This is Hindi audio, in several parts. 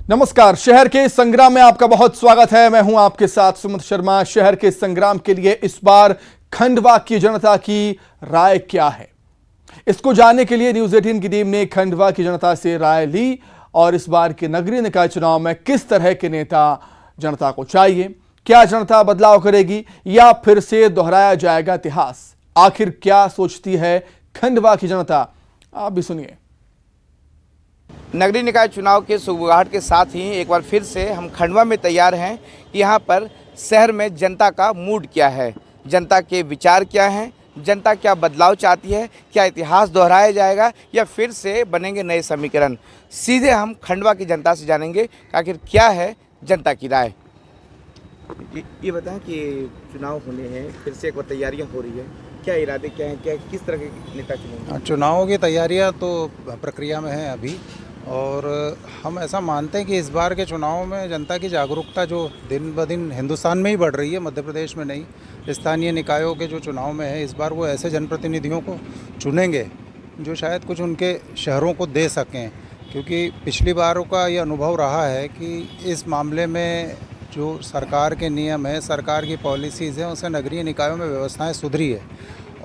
नमस्कार। शहर के संग्राम में आपका बहुत स्वागत है। मैं हूं आपके साथ सुमित शर्मा। शहर के संग्राम के लिए इस बार खंडवा की जनता की राय क्या है, इसको जानने के लिए न्यूज़ 18 की टीम ने खंडवा की जनता से राय ली और इस बार के नगरीय निकाय चुनाव में किस तरह के नेता जनता को चाहिए, क्या जनता बदलाव करेगी या फिर से दोहराया जाएगा इतिहास, आखिर क्या सोचती है खंडवा की जनता, आप भी सुनिए। नगरीय निकाय चुनाव के सुगबुगाहट के साथ ही एक बार फिर से हम खंडवा में तैयार हैं कि यहाँ पर शहर में जनता का मूड क्या है, जनता के विचार क्या हैं, जनता क्या बदलाव चाहती है, क्या इतिहास दोहराया जाएगा या फिर से बनेंगे नए समीकरण। सीधे हम खंडवा की जनता से जानेंगे कि आखिर क्या है जनता की राय। ये बताएं कि चुनाव होने हैं, फिर से एक बार तैयारियाँ हो रही है, क्या इरादे क्या हैं, क्या किस तरह के नेता चुनेंगे? चुनावों की तैयारियां तो प्रक्रिया में हैं अभी, और हम ऐसा मानते हैं कि इस बार के चुनाव में जनता की जागरूकता जो दिन ब दिन हिंदुस्तान में ही बढ़ रही है, मध्य प्रदेश में नहीं, स्थानीय निकायों के जो चुनाव में है, इस बार वो ऐसे जनप्रतिनिधियों को चुनेंगे जो शायद कुछ उनके शहरों को दे सकें। क्योंकि पिछली बारों का ये अनुभव रहा है कि इस मामले में जो सरकार के नियम है, सरकार की पॉलिसीज़ हैं, उससे नगरीय निकायों में व्यवस्थाएँ सुधरी है।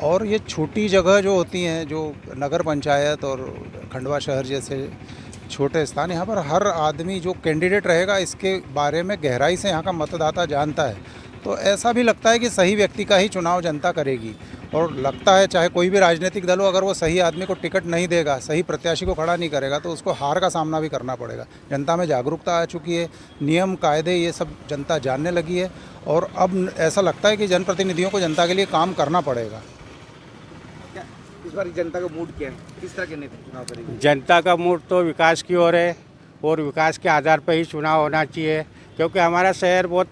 और ये छोटी जगह जो होती हैं, जो नगर पंचायत और खंडवा शहर जैसे छोटे स्थान, यहाँ पर हर आदमी जो कैंडिडेट रहेगा इसके बारे में गहराई से यहाँ का मतदाता जानता है। तो ऐसा भी लगता है कि सही व्यक्ति का ही चुनाव जनता करेगी। और लगता है चाहे कोई भी राजनीतिक दल हो, अगर वो सही आदमी को टिकट नहीं देगा, सही प्रत्याशी को खड़ा नहीं करेगा, तो उसको हार का सामना भी करना पड़ेगा। जनता में जागरूकता आ चुकी है, नियम कायदे ये सब जनता जानने लगी है और अब ऐसा लगता है कि जनप्रतिनिधियों को जनता के लिए काम करना पड़ेगा। इस बार जनता का मूड क्या है, किस तरह के नेता चुनाव करेंगे? जनता का मूड तो विकास की ओर है और विकास के आधार पर ही चुनाव होना चाहिए, क्योंकि हमारा शहर बहुत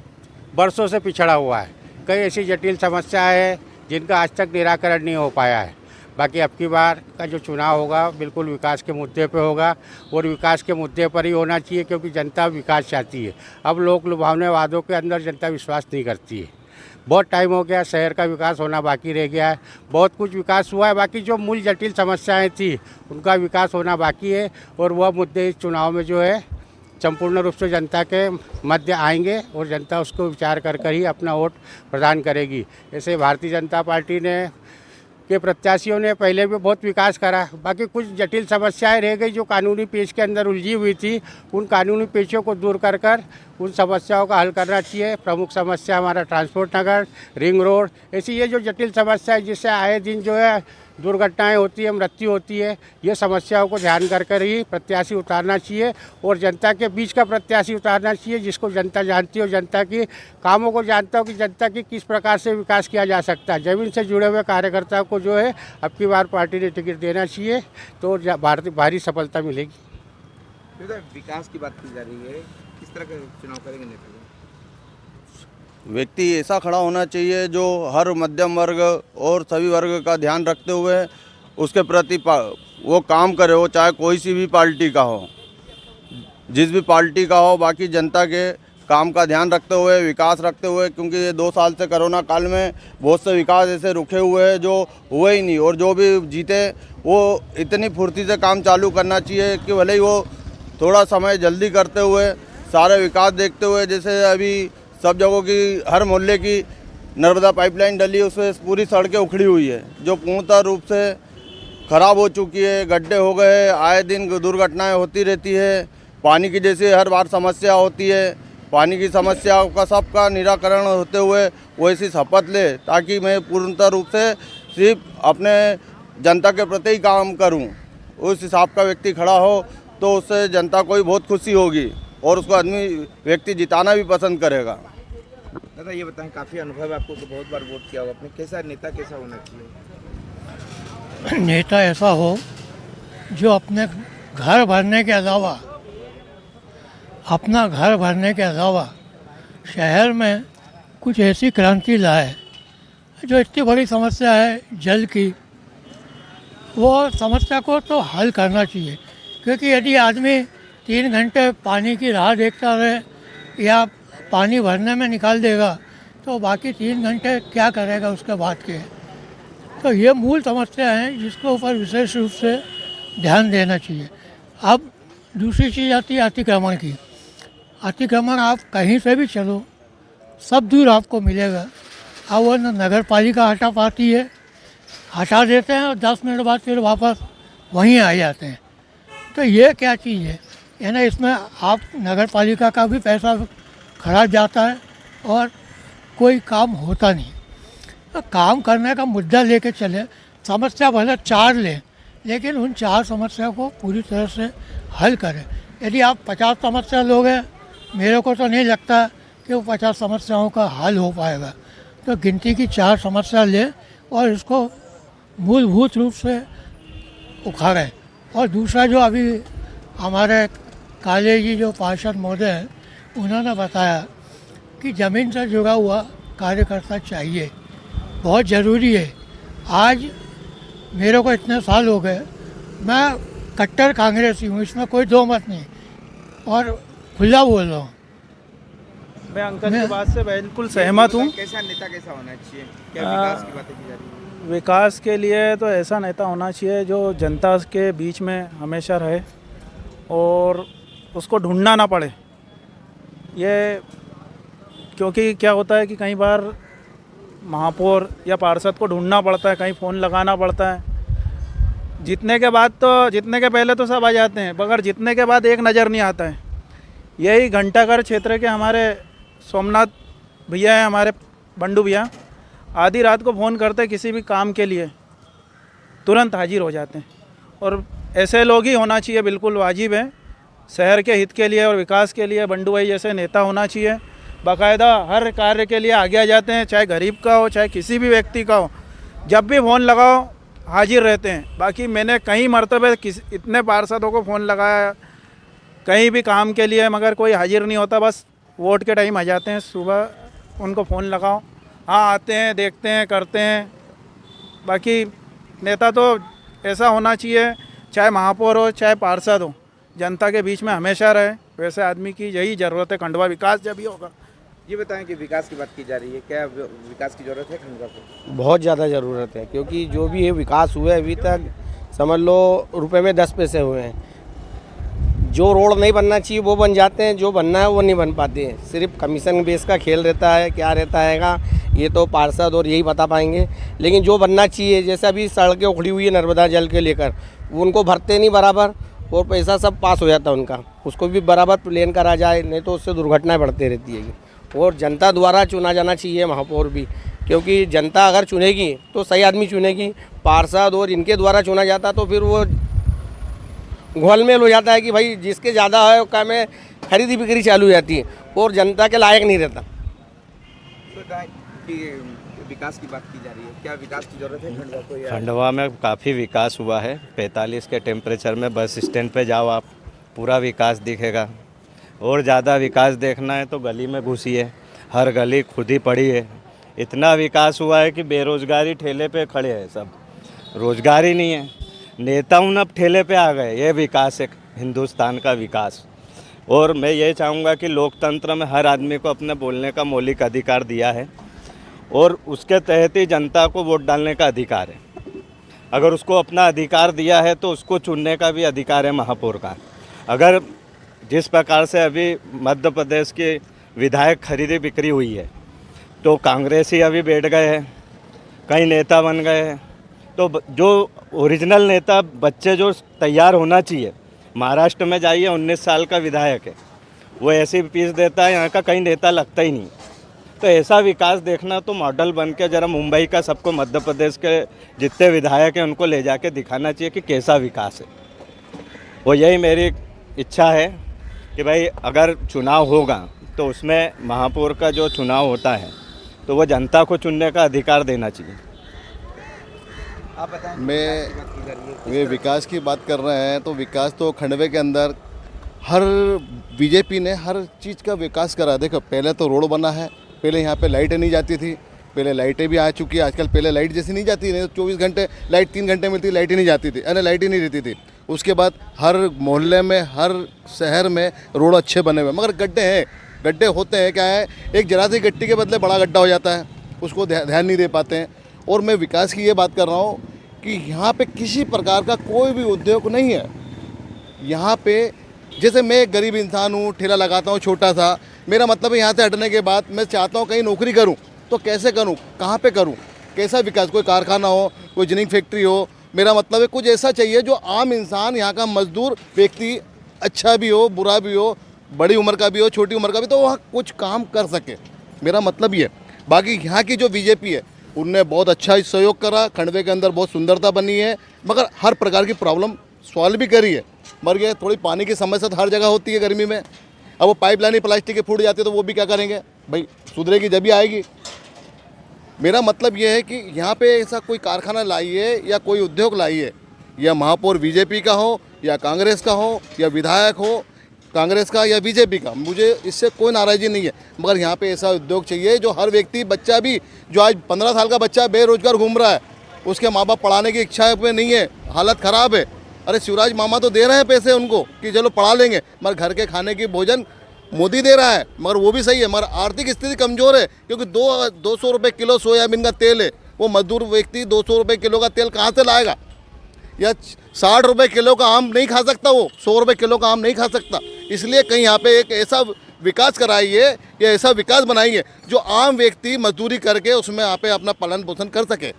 बरसों से पिछड़ा हुआ है। कई ऐसी जटिल समस्याएं हैं जिनका आज तक निराकरण नहीं हो पाया है। बाकी अब की बार का जो चुनाव होगा बिल्कुल विकास के मुद्दे पे होगा और विकास के मुद्दे पर ही होना चाहिए, क्योंकि जनता विकास चाहती है। अब लोग लुभावने वादों के अंदर जनता विश्वास नहीं करती है। बहुत टाइम हो गया, शहर का विकास होना बाकी रह गया है। बहुत कुछ विकास हुआ है, बाकी जो मूल जटिल समस्याएं थी उनका विकास होना बाकी है और वह मुद्दे इस चुनाव में जो है संपूर्ण रूप से जनता के मध्य आएंगे और जनता उसको विचार कर ही अपना वोट प्रदान करेगी। ऐसे भारतीय जनता पार्टी के प्रत्याशियों ने पहले भी बहुत विकास करा, बाकी कुछ जटिल समस्याएं रह गई जो कानूनी पेच के अंदर उलझी हुई थी। उन कानूनी पेचों को दूर कर उन समस्याओं का हल करना चाहिए। प्रमुख समस्या हमारा ट्रांसपोर्ट नगर, रिंग रोड, ऐसी ये जो जटिल समस्या है जिससे आए दिन जो है दुर्घटनाएं होती है, मृत्यु होती है, ये समस्याओं को ध्यान कर ही प्रत्याशी उतारना चाहिए और जनता के बीच का प्रत्याशी उतारना चाहिए जिसको जनता जानती हो, जनता की कामों को जानता हो कि जनता की किस प्रकार से विकास किया जा सकता है। ज़मीन से जुड़े हुए कार्यकर्ताओं को जो है अब की बार पार्टी ने टिकट देना चाहिए, तो भारी सफलता मिलेगी। विकास की बात की जा रही है, किस तरह का चुनाव करेंगे नेता? व्यक्ति ऐसा खड़ा होना चाहिए जो हर मध्यम वर्ग और सभी वर्ग का ध्यान रखते हुए उसके प्रति वो काम करे, हो चाहे कोई सी भी पार्टी का हो, जिस भी पार्टी का हो, बाकी जनता के काम का ध्यान रखते हुए, विकास रखते हुए। क्योंकि ये 2 साल से कोरोना काल में बहुत से विकास ऐसे रुके हुए हैं जो हुए ही नहीं, और जो भी जीते वो इतनी फुर्ती से काम चालू करना चाहिए कि भले ही वो थोड़ा समय जल्दी करते हुए सारे विकास देखते हुए, जैसे अभी सब जगहों की हर मोहल्ले की नर्मदा पाइपलाइन डली, उसमें पूरी सड़कें उखड़ी हुई है जो पूर्णतः रूप से ख़राब हो चुकी है, गड्ढे हो गए, आए दिन दुर्घटनाएं होती रहती है। पानी की जैसे हर बार समस्या होती है, पानी की समस्या का सबका निराकरण होते हुए वो ऐसी शपथ ले ताकि मैं पूर्णतः रूप से सिर्फ अपने जनता के प्रति ही काम करूं। उस हिसाब का व्यक्ति खड़ा हो तो उससे जनता को भी बहुत खुशी होगी और उसको आदमी व्यक्ति जिताना भी पसंद करेगा। दादा ये बताएं, काफ़ी अनुभव है आपको, तो बहुत बार वोट किया होगा आपने, कैसा नेता कैसा होना चाहिए? नेता ऐसा हो जो अपने घर भरने के अलावा शहर में कुछ ऐसी क्रांति लाए। जो इतनी बड़ी समस्या है जल की, वो समस्या को तो हल करना चाहिए। क्योंकि यदि आदमी 3 घंटे पानी की राह देखता रहे या पानी भरने में निकाल देगा तो बाकी 3 घंटे क्या करेगा उसके बाद के। तो ये मूल समस्या है जिसके ऊपर विशेष रूप से ध्यान देना चाहिए। अब दूसरी चीज़ आती है अतिक्रमण की। अतिक्रमण आप कहीं से भी चलो सब दूर आपको मिलेगा। अब वो नगर पालिका हटा पाती है, हटा देते हैं और 10 मिनट बाद फिर वापस वहीं आ जाते हैं। तो ये क्या चीज़ है? यानी इसमें आप नगर पालिका का भी पैसा खर्च जाता है और कोई काम होता नहीं। तो काम करने का मुद्दा लेके चले, समस्या भले 4 लें, लेकिन उन 4 समस्या को पूरी तरह से हल करें। यदि आप 50 समस्या लोगे, मेरे को तो नहीं लगता कि वो 50 समस्याओं का हल हो पाएगा। तो गिनती की 4 समस्या लें और इसको मूलभूत रूप से उखाड़ें। और दूसरा जो अभी हमारे काले जी जो पार्षद महोदय हैं, उन्होंने बताया कि ज़मीन से जुड़ा हुआ कार्यकर्ता चाहिए, बहुत ज़रूरी है। आज मेरे को इतने साल हो गए, मैं कट्टर कांग्रेसी हूँ, इसमें कोई दो मत नहीं, और खुला बोल रहा हूँ। मैं अंकल की बात से बिल्कुल सहमत हूँ। कैसा नेता कैसा होना चाहिए? क्या विकास की बातें की जा रही है? विकास के लिए तो ऐसा नेता होना चाहिए जो जनता के बीच में हमेशा रहे और उसको ढूंढना ना पड़े। ये क्योंकि क्या होता है कि कई बार महापौर या पार्षद को ढूंढना पड़ता है, कहीं फ़ोन लगाना पड़ता है। जीतने के पहले तो सब आ जाते हैं, मगर जीतने के बाद एक नज़र नहीं आता है। यही घंटाघर क्षेत्र के हमारे सोमनाथ भैया हैं, हमारे बंडू भैया, आधी रात को फ़ोन करते किसी भी काम के लिए, तुरंत हाजिर हो जाते हैं। और ऐसे लोग ही होना चाहिए, बिल्कुल वाजिब है। शहर के हित के लिए और विकास के लिए बंडू भाई जैसे नेता होना चाहिए। बाकायदा हर कार्य के लिए आगे आ जाते हैं, चाहे गरीब का हो चाहे किसी भी व्यक्ति का हो। जब भी फ़ोन लगाओ हाजिर रहते हैं। बाकी मैंने कई मरतबे इतने पार्षदों को फ़ोन लगाया कहीं भी काम के लिए, मगर कोई हाजिर नहीं होता। बस वोट के टाइम आ जाते हैं, सुबह उनको फ़ोन लगाओ, हाँ आते हैं, देखते हैं, करते हैं। बाकी नेता तो ऐसा होना चाहिए, चाहे महापौर हो चाहे पार्षद हो, जनता के बीच में हमेशा रहे। वैसे आदमी की यही ज़रूरत है। खंडवा विकास जब ही होगा। ये बताएं कि विकास की बात की जा रही है, क्या विकास की ज़रूरत है खंडवा को? बहुत ज़्यादा ज़रूरत है, क्योंकि जो भी ये विकास हुआ है अभी तक समझ लो रुपए में 10 पैसे हुए हैं। जो रोड नहीं बनना चाहिए वो बन जाते हैं, जो बनना है वो नहीं बन पाते हैं। सिर्फ कमीशन बेस का खेल रहता है, क्या रहता हैगा ये तो पार्षद और यही बता पाएंगे। लेकिन जो बनना चाहिए, जैसे अभी सड़कें उखड़ी हुई है नर्मदा जल के लेकर, वो उनको भरते नहीं बराबर और पैसा सब पास हो जाता है उनका, उसको भी बराबर प्लेन करा जाए, नहीं तो उससे दुर्घटनाएं बढ़ती रहती है। और जनता द्वारा चुना जाना चाहिए महापौर भी, क्योंकि जनता अगर चुनेगी तो सही आदमी चुनेगी। पार्षद और इनके द्वारा चुना जाता तो फिर वो घोलमेल हो जाता है कि भाई जिसके ज़्यादा है उसका में खरीदी बिक्री चालू हो जाती है और जनता के लायक नहीं रहता। कि विकास की बात की जा रही है, क्या विकास की ज़रूरत है खंडवा को? खंडवा में काफ़ी विकास हुआ है। 45 के टेम्परेचर में बस स्टैंड पे जाओ आप, पूरा विकास दिखेगा। और ज़्यादा विकास देखना है तो गली में घुसिए, हर गली खुद ही पड़ी है। इतना विकास हुआ है कि बेरोजगारी ठेले पे खड़े हैं सब, रोजगार ही नहीं है। नेता उन अब ठेले पे आ गए। ये विकास है हिंदुस्तान का विकास। और मैं ये चाहूँगा कि लोकतंत्र में हर आदमी को अपने बोलने का मौलिक अधिकार दिया है और उसके तहत ही जनता को वोट डालने का अधिकार है। अगर उसको अपना अधिकार दिया है तो उसको चुनने का भी अधिकार है महापौर का। अगर जिस प्रकार से अभी मध्य प्रदेश की विधायक खरीदी बिक्री हुई है तो कांग्रेसी अभी बैठ गए हैं, कई नेता बन गए हैं। तो जो ओरिजिनल नेता बच्चे जो तैयार होना चाहिए, महाराष्ट्र में जाइए 19 साल का विधायक है, वो ऐसी पीस देता है, यहाँ का कई नेता लगता ही नहीं। तो ऐसा विकास देखना तो मॉडल बन के जरा मुंबई का सबको, मध्य प्रदेश के जितने विधायक हैं उनको ले जाके दिखाना चाहिए कि कैसा विकास है। वो यही मेरी इच्छा है कि भाई अगर चुनाव होगा तो उसमें महापौर का जो चुनाव होता है तो वो जनता को चुनने का अधिकार देना चाहिए। आप बताएं, वे विकास की बात कर रहे हैं तो विकास तो खंडवे के अंदर हर बीजेपी ने हर चीज़ का विकास करा। देखो पहले तो रोड बना है, पहले यहाँ पे लाइटें नहीं जाती थी, पहले लाइटें भी आ चुकी है। आजकल पहले लाइट जैसी नहीं जाती, नहीं तो 24 घंटे लाइट 3 घंटे मिलती, लाइट ही नहीं जाती थी, यानी लाइट ही नहीं रहती थी। उसके बाद हर मोहल्ले में हर शहर में रोड अच्छे बने हुए, मगर गड्ढे हैं, गड्ढे होते हैं। क्या है, एक जरा सी गट्टी के बदले बड़ा गड्ढा हो जाता है, उसको ध्यान नहीं दे पाते हैं। और मैं विकास की ये बात कर रहा हूँ कि यहाँ पे किसी प्रकार का कोई भी उद्योग नहीं है। यहाँ पे जैसे मैं एक गरीब इंसान हूँ, ठेला लगाता हूँ छोटा सा, मेरा मतलब है यहाँ से हटने के बाद मैं चाहता हूँ कहीं नौकरी करूँ, तो कैसे करूँ, कहाँ पे करूँ, कैसा विकास, कोई कारखाना हो, कोई जिनिंग फैक्ट्री हो, मेरा मतलब है कुछ ऐसा चाहिए जो आम इंसान, यहाँ का मजदूर व्यक्ति, अच्छा भी हो, बुरा भी हो, बड़ी उम्र का भी हो, छोटी उम्र का भी, तो वह कुछ काम कर सके, मेरा मतलब ये। बाकी यहाँ की जो बीजेपी है उनने बहुत अच्छा सहयोग करा, खंडवे के अंदर बहुत सुंदरता बनी है, मगर हर प्रकार की प्रॉब्लम सॉल्व भी करी है। मर गए, थोड़ी पानी की समस्या तो हर जगह होती है गर्मी में, अब वो पाइपलाइन ही प्लास्टिक की फूट जाती है तो वो भी क्या करेंगे भाई, सुधरेगी जब भी आएगी। मेरा मतलब ये है कि यहाँ पे ऐसा कोई कारखाना लाइए या कोई उद्योग लाइए, या महापौर बीजेपी का हो या कांग्रेस का हो या विधायक हो कांग्रेस का या बीजेपी का, मुझे इससे कोई नाराज़गी नहीं है, मगर यहाँ पे ऐसा उद्योग चाहिए जो हर व्यक्ति, बच्चा भी जो आज 15 साल का बच्चा बेरोजगार घूम रहा है, उसके माँ बाप पढ़ाने की इच्छा पे नहीं है, हालत ख़राब है, अरे शिवराज मामा तो दे रहे हैं पैसे उनको कि चलो पढ़ा लेंगे, मगर घर के खाने की भोजन मोदी दे रहा है, मगर वो भी सही है, मगर आर्थिक स्थिति कमज़ोर है, क्योंकि 200 रुपये किलो सोयाबीन का तेल है, वो मजदूर व्यक्ति 200 रुपये किलो का तेल कहाँ से लाएगा, या 60 रुपये किलो का आम नहीं खा सकता, वो 100 रुपये किलो का आम नहीं खा सकता। इसलिए कहीं यहाँ पे एक ऐसा विकास कराइए या ऐसा विकास बनाइए जो आम व्यक्ति मजदूरी करके उसमें यहाँ पे अपना पालन पोषण कर सके।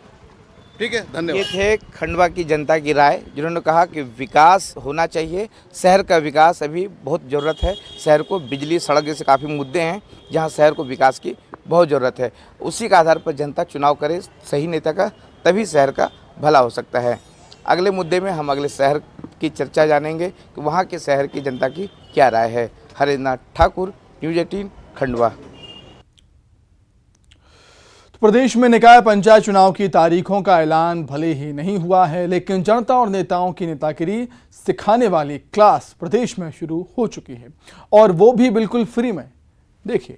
ठीक है, धन्यवाद। ये थे खंडवा की जनता की राय, जिन्होंने कहा कि विकास होना चाहिए, शहर का विकास अभी बहुत ज़रूरत है, शहर को बिजली, सड़क जैसे काफ़ी मुद्दे हैं जहां शहर को विकास की बहुत ज़रूरत है। उसी के आधार पर जनता चुनाव करे सही नेता का, तभी शहर का भला हो सकता है। अगले मुद्दे में हम अगले शहर की चर्चा जानेंगे कि वहाँ के शहर की जनता की क्या राय है। हरेंद्र ठाकुर, न्यूज़ 18 खंडवा। प्रदेश में निकाय पंचायत चुनाव की तारीखों का ऐलान भले ही नहीं हुआ है, लेकिन जनता और नेताओं की नेतागिरी सिखाने वाली क्लास प्रदेश में शुरू हो चुकी है, और वो भी बिल्कुल फ्री में। देखिए,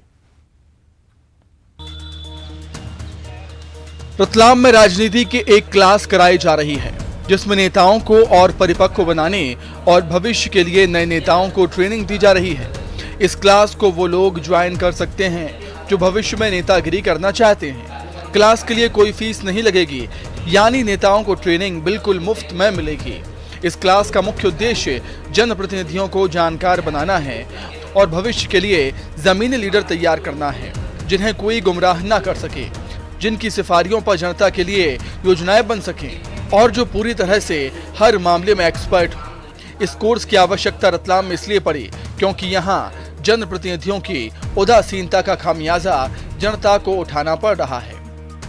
रतलाम में राजनीति की एक क्लास कराई जा रही है, जिसमें नेताओं को और परिपक्व बनाने और भविष्य के लिए नए नेताओं को ट्रेनिंग दी जा रही है। इस क्लास को वो लोग ज्वाइन कर सकते हैं जो भविष्य में नेतागिरी करना चाहते हैं। क्लास के लिए कोई फीस नहीं लगेगी, यानी नेताओं को ट्रेनिंग बिल्कुल मुफ्त में मिलेगी। इस क्लास का मुख्य उद्देश्य जनप्रतिनिधियों को जानकार बनाना है और भविष्य के लिए जमीनी लीडर तैयार करना है, जिन्हें कोई गुमराह न कर सके, जिनकी सिफारिशों पर जनता के लिए योजनाएं बन सकें और जो पूरी तरह से हर मामले में एक्सपर्ट हो। इस कोर्स की आवश्यकता रतलाम में इसलिए पड़ी क्योंकि यहाँ जनप्रतिनिधियों की उदासीनता का खामियाजा जनता को उठाना पड़ रहा है।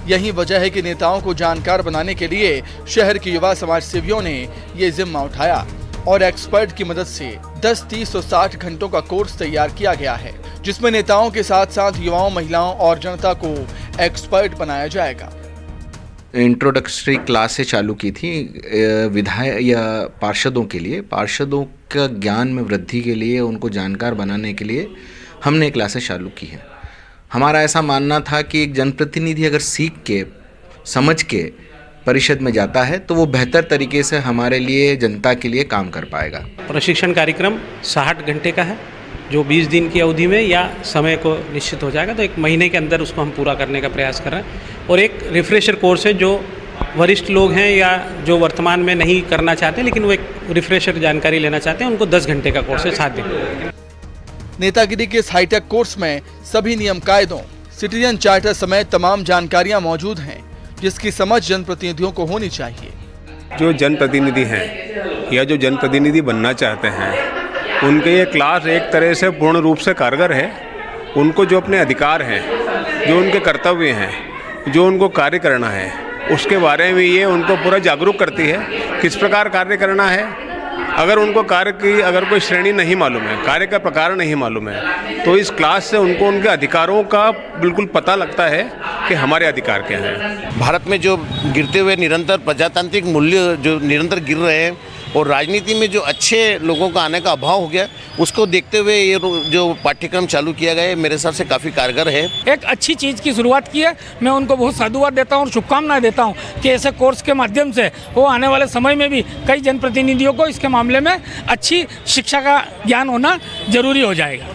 यही वजह है कि नेताओं को जानकार बनाने के लिए शहर के युवा समाज सेवियों ने ये जिम्मा उठाया और एक्सपर्ट की मदद से 10, 30 और 60 घंटों का कोर्स तैयार किया गया है, जिसमें नेताओं के साथ साथ युवाओं, महिलाओं और जनता को एक्सपर्ट बनाया जाएगा। इंट्रोडक्टरी क्लासें चालू की थी विधायक या पार्षदों के लिए, पार्षदों का ज्ञान में वृद्धि के लिए, उनको जानकार बनाने के लिए हमने क्लासें चालू की हैं। हमारा ऐसा मानना था कि एक जनप्रतिनिधि अगर सीख के, समझ के परिषद में जाता है तो वो बेहतर तरीके से हमारे लिए, जनता के लिए काम कर पाएगा। प्रशिक्षण कार्यक्रम 60 घंटे का है, जो 20 दिन की अवधि में या समय को निश्चित हो जाएगा, तो 1 महीने के अंदर उसको हम पूरा करने का प्रयास कर रहे हैं। और एक रिफ्रेशर कोर्स है जो वरिष्ठ लोग हैं या जो वर्तमान में नहीं करना चाहते लेकिन वो एक रिफ्रेशर जानकारी लेना चाहते हैं, उनको 10 घंटे का कोर्स है, 7 दिन। नेतागिरी के इस हाईटेक कोर्स में सभी नियम कायदों, सिटीजन चार्टर समेत तमाम जानकारियां मौजूद हैं, जिसकी समझ जनप्रतिनिधियों को होनी चाहिए। जो जनप्रतिनिधि हैं या जो जनप्रतिनिधि बनना चाहते हैं, उनके ये क्लास एक तरह से पूर्ण रूप से कारगर है। उनको जो अपने अधिकार हैं, जो उनके कर्तव्य हैं, जो उनको कार्य करना है, उसके बारे में ये उनको पूरा जागरूक करती है, किस प्रकार कार्य करना है। अगर उनको कार्य की अगर कोई श्रेणी नहीं मालूम है, कार्य का प्रकार नहीं मालूम है, तो इस क्लास से उनको उनके अधिकारों का बिल्कुल पता लगता है कि हमारे अधिकार क्या हैं। भारत में जो गिरते हुए निरंतर प्रजातांत्रिक मूल्य जो निरंतर गिर रहे हैं और राजनीति में जो अच्छे लोगों का आने का अभाव हो गया, उसको देखते हुए ये जो पाठ्यक्रम चालू किया गया है मेरे हिसाब से काफ़ी कारगर है। एक अच्छी चीज़ की शुरुआत की है, मैं उनको बहुत साधुवाद देता हूँ और शुभकामनाएं देता हूँ कि ऐसे कोर्स के माध्यम से वो आने वाले समय में भी कई जनप्रतिनिधियों को इसके मामले में अच्छी शिक्षा का ज्ञान होना जरूरी हो जाएगा।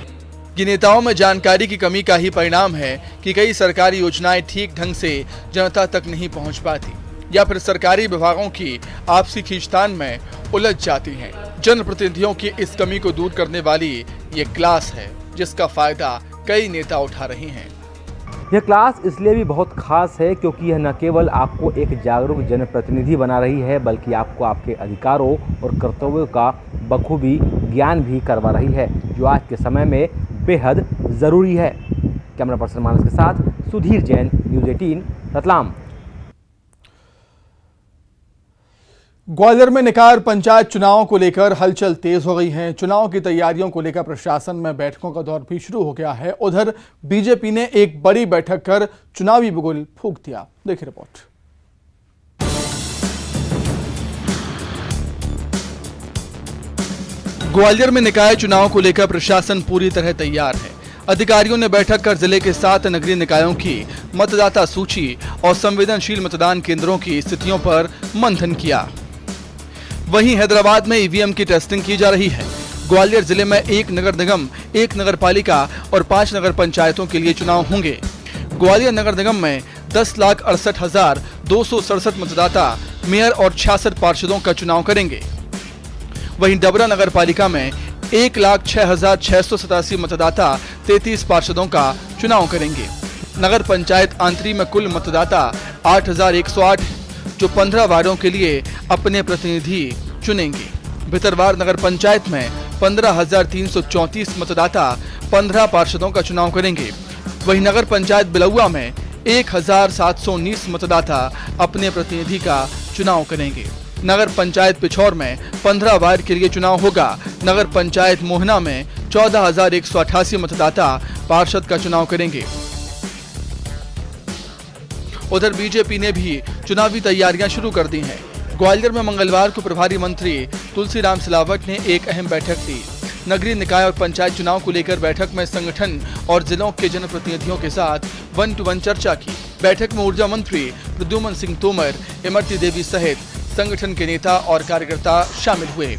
ये नेताओं में जानकारी की कमी का ही परिणाम है कि कई सरकारी योजनाएं ठीक ढंग से जनता तक नहीं पहुंच पाती या फिर सरकारी विभागों की आपसी खींचतान में उलझ जाती हैं। जनप्रतिनिधियों की इस कमी को दूर करने वाली ये क्लास है, जिसका फायदा कई नेता उठा रहे हैं। यह क्लास इसलिए भी बहुत खास है क्योंकि यह न केवल आपको एक जागरूक जनप्रतिनिधि बना रही है, बल्कि आपको आपके अधिकारों और कर्तव्यों का बखूबी ज्ञान भी करवा रही है, जो आज के समय में बेहद ज़रूरी है। कैमरा पर्सन मानस के साथ सुधीर जैन, न्यूज़ 18 रतलाम। ग्वालियर में निकाय और पंचायत चुनावों को लेकर हलचल तेज हो गई है। चुनाव की तैयारियों को लेकर प्रशासन में बैठकों का दौर भी शुरू हो गया है। उधर बीजेपी ने एक बड़ी बैठक कर चुनावी बिगुल फूंक दिया। देखिए रिपोर्ट। ग्वालियर में निकाय चुनाव को लेकर प्रशासन पूरी तरह तैयार है। अधिकारियों ने बैठक कर जिले के 7 नगरीय निकायों की मतदाता सूची और संवेदनशील मतदान केंद्रों की स्थितियों पर मंथन किया। वहीं हैदराबाद में ईवीएम की टेस्टिंग की जा रही है। ग्वालियर जिले में 1 नगर निगम, 1 नगर पालिका और 5 नगर पंचायतों के लिए चुनाव होंगे। ग्वालियर नगर निगम में 10,68,267 मतदाता मेयर और 66 पार्षदों का चुनाव करेंगे। वहीं डबरा नगर पालिका में 1,06,687 मतदाता 33 पार्षदों का चुनाव करेंगे। नगर पंचायत आंतरी में कुल मतदाता 8,108, जो 15 वार्डों के लिए अपने प्रतिनिधि चुनेंगे। भितरवार नगर पंचायत में 15,334 मतदाता 15 पार्षदों का चुनाव करेंगे। वहीं नगर पंचायत बिलौआ में 1,719 मतदाता अपने प्रतिनिधि का चुनाव करेंगे। नगर पंचायत पिछौर में 15 वार्ड के लिए चुनाव होगा। नगर पंचायत मोहना में 14,188 मतदाता पार्षद का चुनाव करेंगे। उधर बीजेपी ने भी चुनावी तैयारियां शुरू कर दी हैं। ग्वालियर में मंगलवार को प्रभारी मंत्री तुलसीराम सिलावट ने एक अहम बैठक ली। नगरीय निकाय और पंचायत चुनाव को लेकर बैठक में संगठन और जिलों के जनप्रतिनिधियों के साथ 1-to-1 चर्चा की। बैठक में ऊर्जा मंत्री प्रद्युमन सिंह तोमर, इमरती देवी सहित संगठन के नेता और कार्यकर्ता शामिल हुए।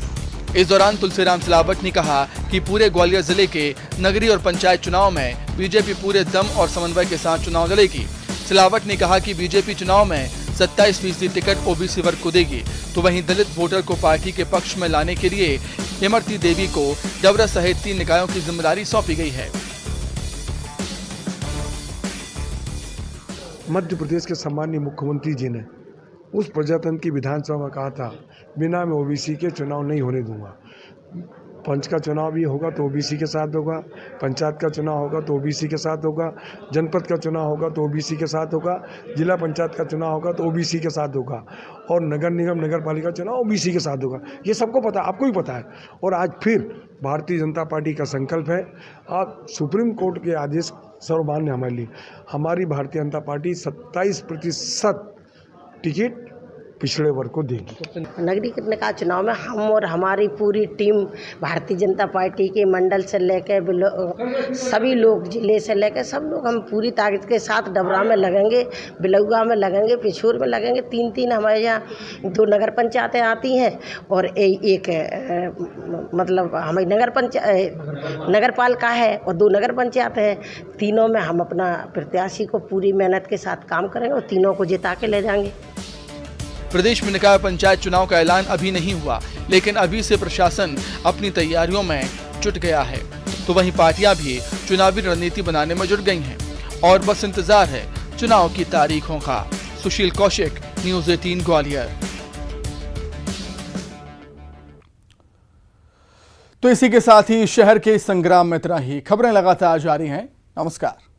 इस दौरान तुलसीराम सिलावट ने कहा कि पूरे ग्वालियर जिले के नगरीय और पंचायत चुनाव में बीजेपी पूरे दम और समन्वय के साथ चुनाव लड़ेगी। सिलावट ने कहा कि बीजेपी चुनाव में 27% टिकट ओबीसी वर्ग को देगी, तो वहीं दलित वोटर को पार्टी के पक्ष में लाने के लिए इमरती देवी को डबरा सहित 3 निकायों की जिम्मेदारी सौंपी गई है। मध्य प्रदेश के सम्माननीय मुख्यमंत्री जी ने उस प्रजातंत्र की विधानसभा में कहा था, बिना मैं ओबीसी के चुनाव नहीं होने दूंगा। पंच का चुनाव भी होगा तो ओबीसी के साथ होगा, पंचायत का चुनाव होगा तो ओबीसी के साथ होगा, जनपद का चुनाव होगा तो ओबीसी के साथ होगा, जिला पंचायत का चुनाव होगा तो ओबीसी के साथ होगा, और नगर निगम नगर पालिका चुनाव ओबीसी के साथ होगा। ये सबको पता है, आपको भी पता है। और आज फिर भारतीय जनता पार्टी का संकल्प है। आज सुप्रीम कोर्ट के आदेश सर्वमान्य हमारे लिए, हमारी भारतीय जनता पार्टी 27% टिकट पिछड़े वर्ग को देगी। नगरीय निकाय चुनाव में हम और हमारी पूरी टीम भारतीय जनता पार्टी के मंडल से लेकर सभी लोग, जिले से लेकर सब लोग हम पूरी ताकत के साथ डबरा में लगेंगे, बिलौआ में लगेंगे, पिछोर में लगेंगे। 3 हमारे यहाँ 2 नगर पंचायतें आती हैं और एक मतलब हमारी नगर पालिका है और 2 नगर पंचायत है। तीनों में हम अपना प्रत्याशी को पूरी मेहनत के साथ काम करेंगे और तीनों को जिता के ले जाएंगे। प्रदेश में निकाय पंचायत चुनाव का ऐलान अभी नहीं हुआ, लेकिन अभी से प्रशासन अपनी तैयारियों में जुट गया है। तो वहीं पार्टियां भी चुनावी रणनीति बनाने में जुट गई हैं और बस इंतजार है चुनाव की तारीखों का। सुशील कौशिक, न्यूज़ 18 ग्वालियर। तो इसी के साथ ही शहर के संग्राम में इतना ही। खबरें लगातार जारी हैं। नमस्कार।